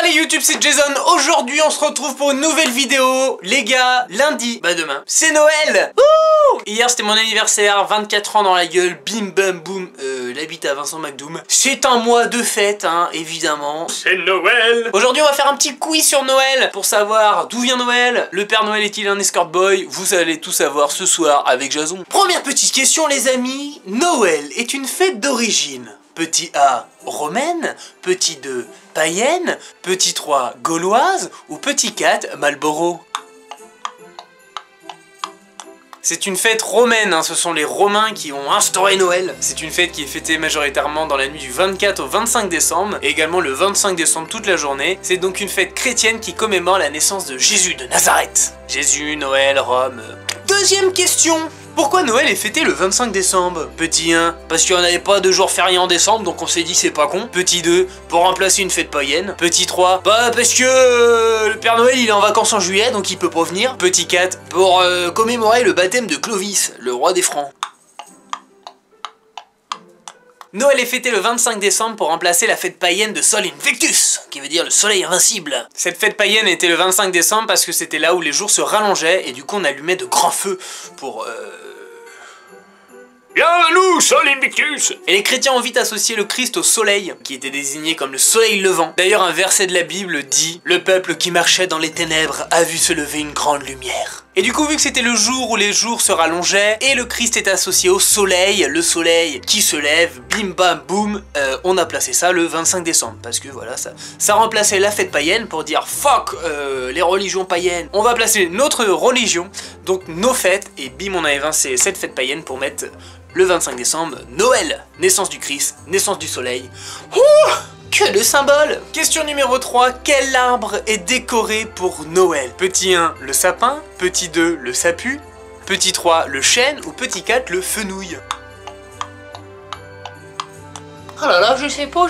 YouTube, c'est Jason. Aujourd'hui on se retrouve pour une nouvelle vidéo. Les gars, lundi, bah demain, c'est Noël. Ouh, hier c'était mon anniversaire, 24 ans dans la gueule, bim bam boum, l'habitat à Vincent McDoom. C'est un mois de fête, hein, évidemment. C'est Noël. Aujourd'hui on va faire un petit quiz sur Noël pour savoir d'où vient Noël. Le Père Noël est-il un escort boy? Vous allez tout savoir ce soir avec Jason. Première petite question les amis, Noël est une fête d'origine. Petit A, romaine, petit 2, païenne, petit 3, gauloise ou petit 4, Marlboro. C'est une fête romaine, hein, ce sont les Romains qui ont instauré Noël. C'est une fête qui est fêtée majoritairement dans la nuit du 24 au 25 décembre, et également le 25 décembre toute la journée. C'est donc une fête chrétienne qui commémore la naissance de Jésus de Nazareth. Jésus, Noël, Rome... Deuxième question. Pourquoi Noël est fêté le 25 décembre? Petit 1, parce qu'il n'y en avait pas de jours fériés en décembre, donc on s'est dit c'est pas con. Petit 2, pour remplacer une fête païenne. Petit 3, bah parce que le Père Noël il est en vacances en juillet, donc il peut pas venir. Petit 4, pour commémorer le baptême de Clovis, le roi des Francs. Noël est fêté le 25 décembre pour remplacer la fête païenne de Sol Invictus, qui veut dire le soleil invincible. Cette fête païenne était le 25 décembre parce que c'était là où les jours se rallongeaient et du coup on allumait de grands feux pour Viens à nous, Sol Invictus! Et les chrétiens ont vite associé le Christ au soleil, qui était désigné comme le soleil levant. D'ailleurs, un verset de la Bible dit « Le peuple qui marchait dans les ténèbres a vu se lever une grande lumière ». Et du coup, vu que c'était le jour où les jours se rallongeaient, et le Christ est associé au soleil, le soleil qui se lève, bim bam boum, on a placé ça le 25 décembre. Parce que voilà, ça remplaçait la fête païenne pour dire « Fuck les religions païennes ». On va placer notre religion, donc nos fêtes, et bim, on a évincé cette fête païenne pour mettre... Le 25 décembre, Noël, naissance du Christ, naissance du soleil. Ouh, que de symboles! Question numéro 3, quel arbre est décoré pour Noël? Petit 1, le sapin, petit 2, le sapin, petit 3, le chêne ou petit 4, le fenouil. Oh là là, je sais pas.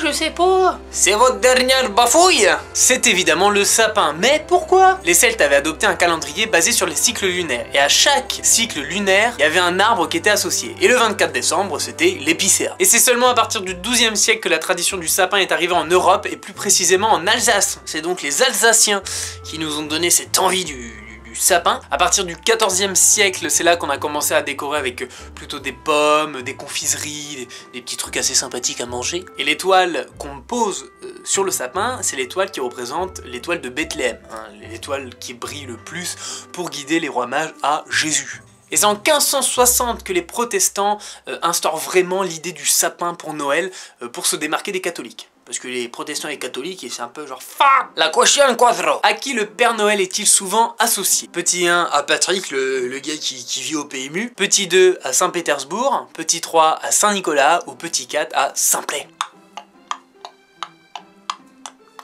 C'est votre dernière bafouille. C'est évidemment le sapin, mais pourquoi? Les Celtes avaient adopté un calendrier basé sur les cycles lunaires, et à chaque cycle lunaire, il y avait un arbre qui était associé. Et le 24 décembre, c'était l'épicéa. Et c'est seulement à partir du 12e siècle que la tradition du sapin est arrivée en Europe, et plus précisément en Alsace. C'est donc les Alsaciens qui nous ont donné cette envie du sapin. À partir du 14e siècle, c'est là qu'on a commencé à décorer avec plutôt des pommes, des confiseries, des petits trucs assez sympathiques à manger. Et l'étoile qu'on pose sur le sapin, c'est l'étoile qui représente l'étoile de Bethléem, hein, l'étoile qui brille le plus pour guider les rois mages à Jésus. Et c'est en 1560 que les protestants instaurent vraiment l'idée du sapin pour Noël pour se démarquer des catholiques. Parce que les protestants et les catholiques, c'est un peu genre fuck la question quadro. À qui le Père Noël est-il souvent associé? Petit 1 à Patrick, le gars qui vit au PMU. Petit 2 à Saint-Pétersbourg. Petit 3 à Saint-Nicolas. Ou petit 4 à Saint-Play.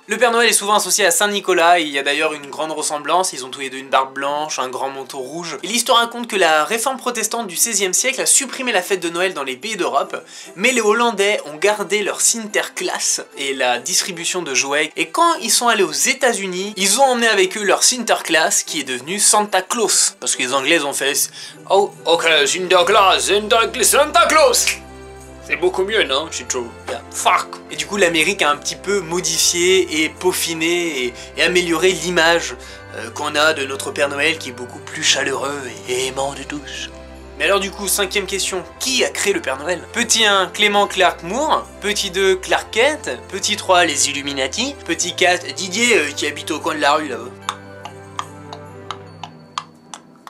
Le Père Noël est souvent associé à Saint-Nicolas, et il y a d'ailleurs une grande ressemblance, ils ont tous les deux une barbe blanche, un grand manteau rouge. Et l'histoire raconte que la réforme protestante du XVIe siècle a supprimé la fête de Noël dans les pays d'Europe, mais les Hollandais ont gardé leur Sinterklaas et la distribution de jouets, et quand ils sont allés aux États-Unis, ils ont emmené avec eux leur Sinterklaas qui est devenu Santa Claus. Parce que les Anglais ont fait « Oh, ok, Sinterklaas, Santa Claus !» C'est beaucoup mieux, non? Je trouve. Yeah. Fuck. Et du coup, l'Amérique a un petit peu modifié et peaufiné et amélioré l'image qu'on a de notre Père Noël qui est beaucoup plus chaleureux et aimant de tous. Mais alors du coup, 5e question, qui a créé le Père Noël? Petit 1, Clément Clark Moore. Petit 2, Clark Kent. Petit 3, les Illuminati. Petit 4, Didier qui habite au coin de la rue là-bas.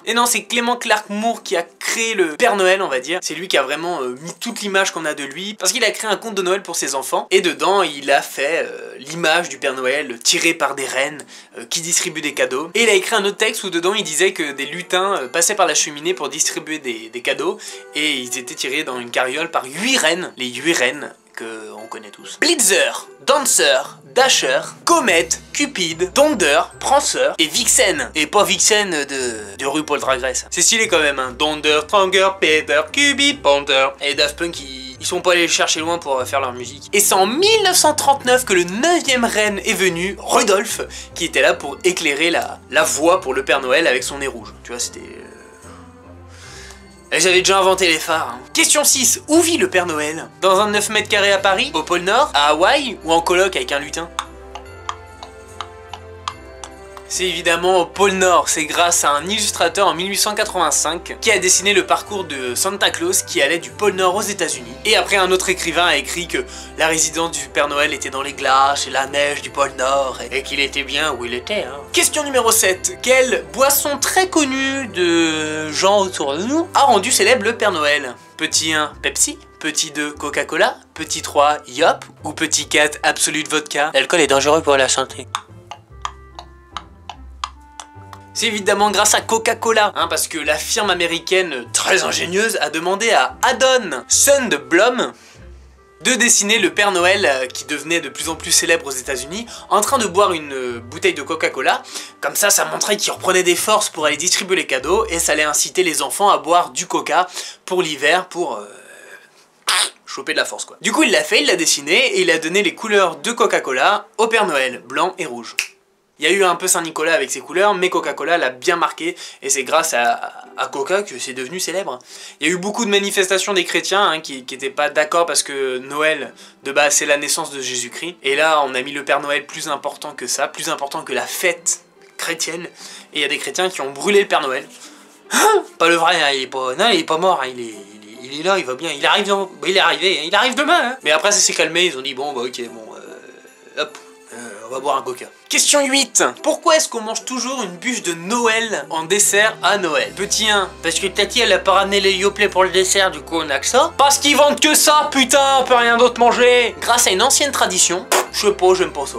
Et non, c'est Clément Clark Moore qui a créé le Père Noël, on va dire. C'est lui qui a vraiment mis toute l'image qu'on a de lui, parce qu'il a créé un conte de Noël pour ses enfants, et dedans, il a fait l'image du Père Noël tirée par des reines qui distribuent des cadeaux. Et il a écrit un autre texte où dedans, il disait que des lutins passaient par la cheminée pour distribuer des cadeaux, et ils étaient tirés dans une carriole par 8 reines, les 8 reines qu'on connaît tous. Blitzer, Dancer, Dasher, Comet, Cupid, Donder, Pranceur et Vixen. Et pas Vixen de RuPaul Drag Race. C'est stylé quand même, hein. Donder, Stranger, Peter, Cupid, Panther. Et Daft Punk, ils sont pas allés chercher loin pour faire leur musique. Et c'est en 1939 que le 9e reine est venu, Rudolph, qui était là pour éclairer la voie pour le Père Noël avec son nez rouge. Tu vois, c'était... J'avais déjà inventé les phares. Hein. Question 6. Où vit le Père Noël? Dans un 9 mètres carrés à Paris, au pôle Nord, à Hawaï ou en coloc avec un lutin? C'est évidemment au pôle Nord, c'est grâce à un illustrateur en 1885 qui a dessiné le parcours de Santa Claus qui allait du pôle Nord aux États-Unis. Et après un autre écrivain a écrit que la résidence du Père Noël était dans les glaces et la neige du pôle Nord et qu'il était bien où il était. Hein. Question numéro 7. Quelle boisson très connue de gens autour de nous a rendu célèbre le Père Noël? Petit 1, Pepsi. Petit 2, Coca-Cola. Petit 3, Yop. Ou petit 4, Absolute Vodka. L'alcool est dangereux pour la santé. C'est évidemment grâce à Coca-Cola, hein, parce que la firme américaine très ingénieuse a demandé à Haddon Sundblom de dessiner le Père Noël qui devenait de plus en plus célèbre aux États-Unis en train de boire une bouteille de Coca-Cola. Comme ça montrait qu'il reprenait des forces pour aller distribuer les cadeaux et ça allait inciter les enfants à boire du Coca pour l'hiver pour choper de la force quoi. Du coup il l'a fait, il l'a dessiné et il a donné les couleurs de Coca-Cola au Père Noël, blanc et rouge. Il y a eu un peu Saint-Nicolas avec ses couleurs, mais Coca-Cola l'a bien marqué, et c'est grâce à Coca que c'est devenu célèbre. Il y a eu beaucoup de manifestations des chrétiens hein, qui n'étaient pas d'accord parce que Noël, de base, c'est la naissance de Jésus-Christ. Et là, on a mis le Père Noël plus important que ça, plus important que la fête chrétienne. Et il y a des chrétiens qui ont brûlé le Père Noël. Pas le vrai, hein, il est pas mort, hein, il est là, il va bien, il arrive demain. Hein. Mais après, ça s'est calmé, ils ont dit, bon, bah ok, bon, hop. On va boire un Coca. Question 8. Pourquoi est-ce qu'on mange toujours une bûche de Noël en dessert à Noël? Petit 1. Parce que Tati elle a pas ramené les Yoplait pour le dessert, du coup on a que ça. Parce qu'ils vendent que ça, putain, on peut rien d'autre manger. Grâce à une ancienne tradition, je sais pas, j'aime pas ça.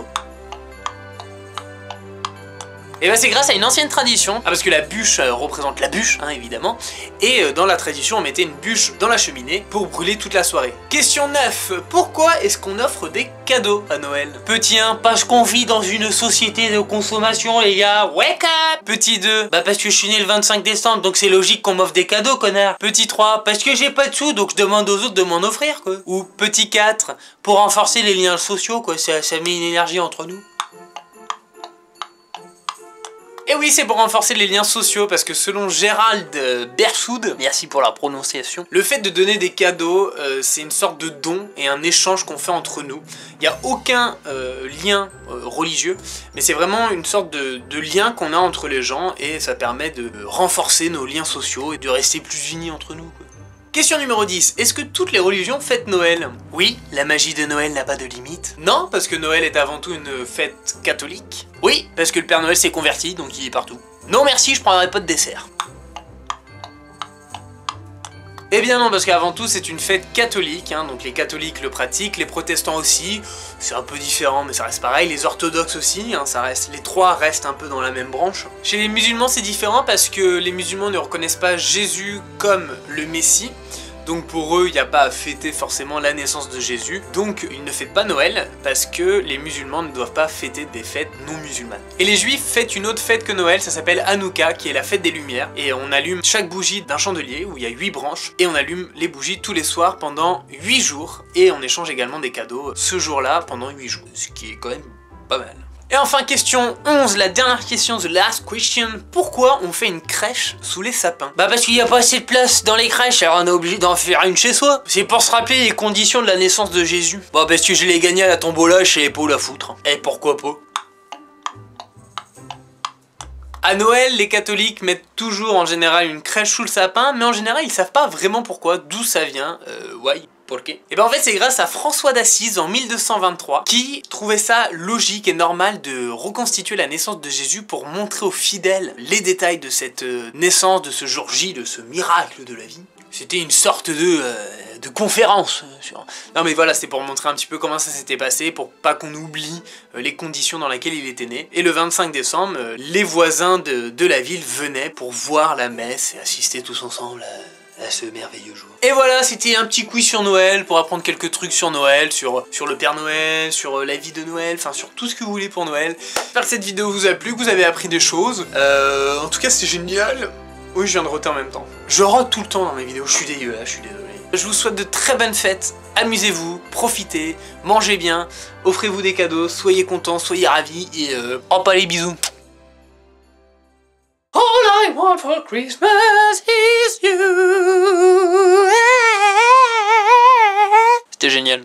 Et ben c'est grâce à une ancienne tradition, parce que la bûche représente la bûche, hein, évidemment, et dans la tradition on mettait une bûche dans la cheminée pour brûler toute la soirée. Question 9, pourquoi est-ce qu'on offre des cadeaux à Noël? Petit 1, parce qu'on vit dans une société de consommation les gars, wake up! Petit 2, bah parce que je suis né le 25 décembre, donc c'est logique qu'on m'offre des cadeaux connard. Petit 3, parce que j'ai pas de sous, donc je demande aux autres de m'en offrir quoi. Ou petit 4, pour renforcer les liens sociaux quoi, ça met une énergie entre nous. Et oui, c'est pour renforcer les liens sociaux, parce que selon Gérald Bersoud, merci pour la prononciation, le fait de donner des cadeaux, c'est une sorte de don et un échange qu'on fait entre nous. Il n'y a aucun lien religieux, mais c'est vraiment une sorte de lien qu'on a entre les gens, et ça permet de renforcer nos liens sociaux et de rester plus unis entre nous, quoi. Question numéro 10. Est-ce que toutes les religions fêtent Noël? Oui, la magie de Noël n'a pas de limite. Non, parce que Noël est avant tout une fête catholique. Oui, parce que le Père Noël s'est converti, donc il est partout. Non merci, je prendrai pas de dessert. Eh bien non, parce qu'avant tout c'est une fête catholique, hein, donc les catholiques le pratiquent, les protestants aussi, c'est un peu différent mais ça reste pareil, les orthodoxes aussi, hein, ça reste, les trois restent un peu dans la même branche. Chez les musulmans c'est différent parce que les musulmans ne reconnaissent pas Jésus comme le Messie, donc pour eux il n'y a pas à fêter forcément la naissance de Jésus, donc ils ne fêtent pas Noël parce que les musulmans ne doivent pas fêter des fêtes non musulmanes. Et les juifs fêtent une autre fête que Noël, ça s'appelle Hanouka, qui est la fête des lumières, et on allume chaque bougie d'un chandelier où il y a 8 branches, et on allume les bougies tous les soirs pendant 8 jours, et on échange également des cadeaux ce jour-là pendant 8 jours, ce qui est quand même pas mal. Et enfin question 11, la dernière question, the last question. Pourquoi on fait une crèche sous les sapins? Bah parce qu'il n'y a pas assez de place dans les crèches, alors on est obligé d'en faire une chez soi. C'est pour se rappeler les conditions de la naissance de Jésus. Bah parce que je l'ai gagné à la tombola, je sais pas où la foutre. Et pourquoi pas? À Noël, les catholiques mettent toujours en général une crèche sous le sapin, mais en général ils savent pas vraiment pourquoi, d'où ça vient, why? Et ben en fait c'est grâce à François d'Assise en 1223 qui trouvait ça logique et normal de reconstituer la naissance de Jésus pour montrer aux fidèles les détails de cette naissance, de ce jour J, de ce miracle de la vie. C'était une sorte de conférence. Non mais voilà, c'était pour montrer un petit peu comment ça s'était passé, pour pas qu'on oublie les conditions dans lesquelles il était né. Et le 25 décembre, les voisins de la ville venaient pour voir la messe et assister tous ensemble à ce merveilleux jour. Et voilà, c'était un petit quiz sur Noël, pour apprendre quelques trucs sur Noël, sur le Père Noël, sur la vie de Noël, enfin sur tout ce que vous voulez pour Noël. J'espère que cette vidéo vous a plu, que vous avez appris des choses. En tout cas, c'était génial. Oui, je viens de roter en même temps. Je rote tout le temps dans mes vidéos, je suis dégueulasse, je suis désolé. Je vous souhaite de très bonnes fêtes, amusez-vous, profitez, mangez bien, offrez-vous des cadeaux, soyez contents, soyez ravis, et hop, allez, bisous. All I want for Christmas is you. C'était génial.